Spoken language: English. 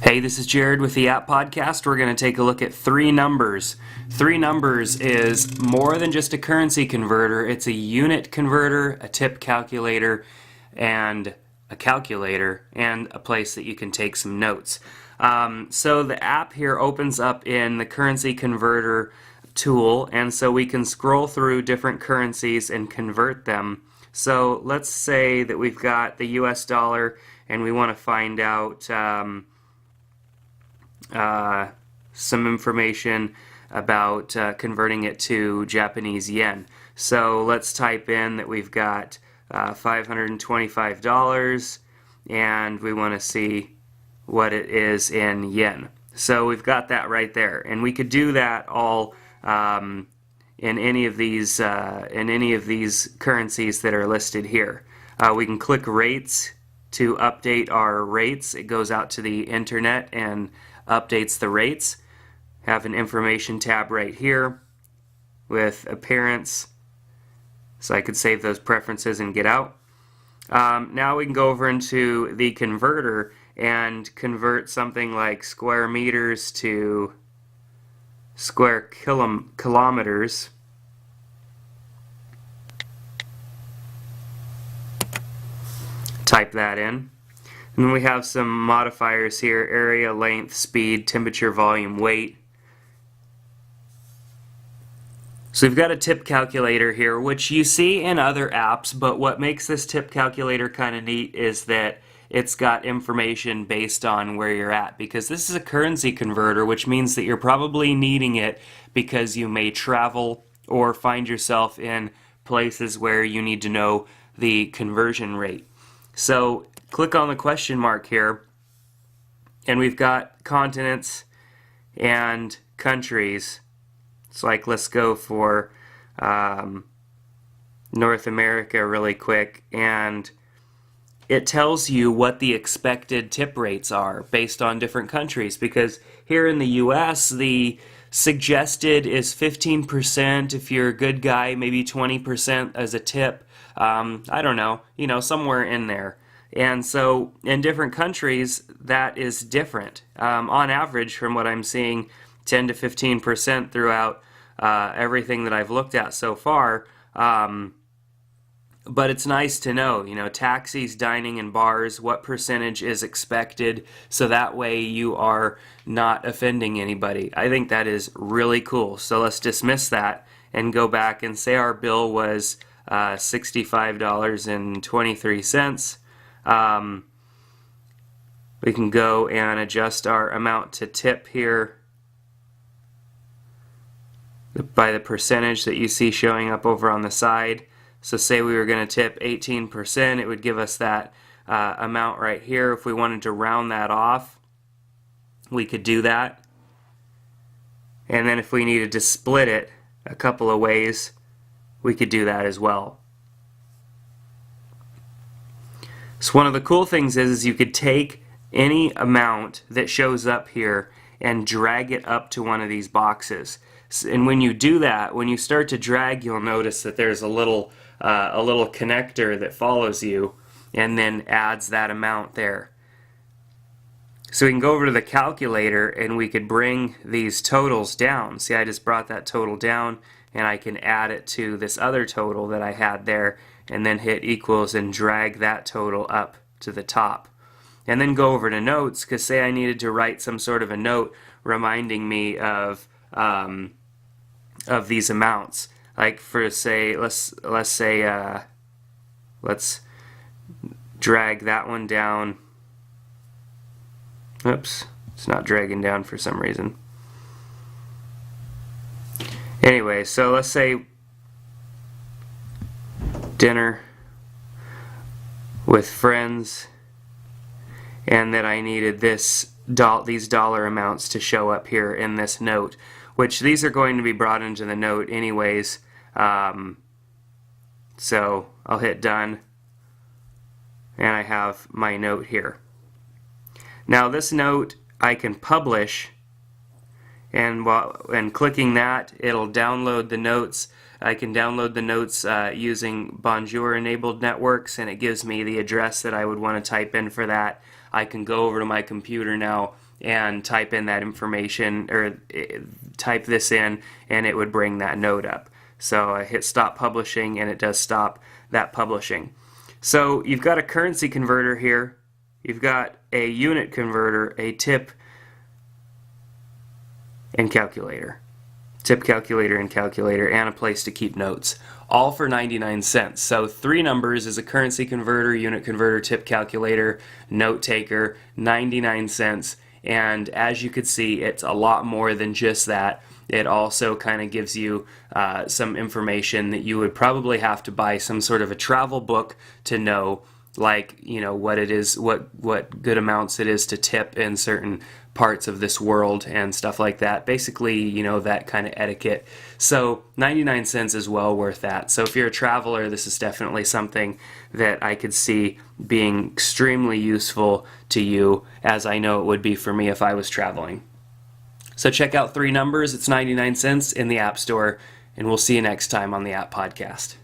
Hey, this is Jared with the App Podcast. We're going to take a look at three numbers. Three numbers is more than just a currency converter. It's a unit converter, a tip calculator, and a calculator, and a place that you can take some notes. So the app here opens up in the currency converter tool, and so we can scroll through different currencies and convert them. So let's say that we've got the US dollar and we want to find out some information about converting it to Japanese yen. So let's type in that we've got $525 and we want to see what it is in yen. So we've got that right there, and we could do that all in any of these currencies that are listed here. We can click rates to update our rates. It goes out to the internet and updates the rates. Have an information tab right here with appearance, so I could save those preferences and get out. Now we can go over into the converter and convert something like square meters to square kilometers. Type that in. And then we have some modifiers here: area, length, speed, temperature, volume, weight. So we've got a tip calculator here, which you see in other apps, but what makes this tip calculator kind of neat is that it's got information based on where you're at, because this is a currency converter, which means that you're probably needing it because you may travel or find yourself in places where you need to know the conversion rate. So click on the question mark here, and we've got continents and countries. It's like, let's go for North America really quick, and it tells you what the expected tip rates are based on different countries, because here in the US the suggested is 15%. If you're a good guy, maybe 20% as a tip. I don't know, somewhere in there. And so in different countries that is different. On average, from what I'm seeing, 10 to 15% throughout everything that I've looked at so far. But it's nice to know, taxis, dining, and bars, what percentage is expected, so that way you are not offending anybody. I think that is really cool. So let's dismiss that and go back and say our bill was $65.23. We can go and adjust our amount to tip here by the percentage that you see showing up over on the side. So say we were going to tip 18%, it would give us that amount right here. If we wanted to round that off, we could do that. And then if we needed to split it a couple of ways, we could do that as well. So one of the cool things is you could take any amount that shows up here and drag it up to one of these boxes. And when you do that, when you start to drag, you'll notice that there's a little connector that follows you and then adds that amount there. So we can go over to the calculator and we could bring these totals down. See, I just brought that total down, and I can add it to this other total that I had there, and then hit equals and drag that total up to the top. And then go over to notes, because say I needed to write some sort of a note reminding me of these amounts. Like for say, let's drag that one down. Oops, it's not dragging down for some reason. Anyway, so let's say dinner with friends, and that I needed these dollar amounts to show up here in this note, which these are going to be brought into the note anyways. So I'll hit done, and I have my note here. Now this note I can publish, and clicking that, it'll download the notes. I can download the notes using Bonjour enabled networks, and it gives me the address that I would want to type in for that. I can go over to my computer now and type in that information, or type this in, and it would bring that note up. So I hit stop publishing, and it does stop that publishing. So you've got a currency converter here, you've got a unit converter, a tip, and calculator. Tip calculator and calculator, and a place to keep notes, all for 99 cents. So 3 numbers is a currency converter, unit converter, tip calculator, note taker, 99 cents. And as you could see, it's a lot more than just that. It also kind of gives you some information that you would probably have to buy some sort of a travel book to know, like, you know, what it is, what good amounts it is to tip in certain parts of this world and stuff like that. Basically, you know, that kind of etiquette. So 99 cents is well worth that. So if you're a traveler, this is definitely something that I could see being extremely useful to you, as I know it would be for me if I was traveling. So check out 3 numbers. It's 99 cents in the App Store, and we'll see you next time on the App Podcast.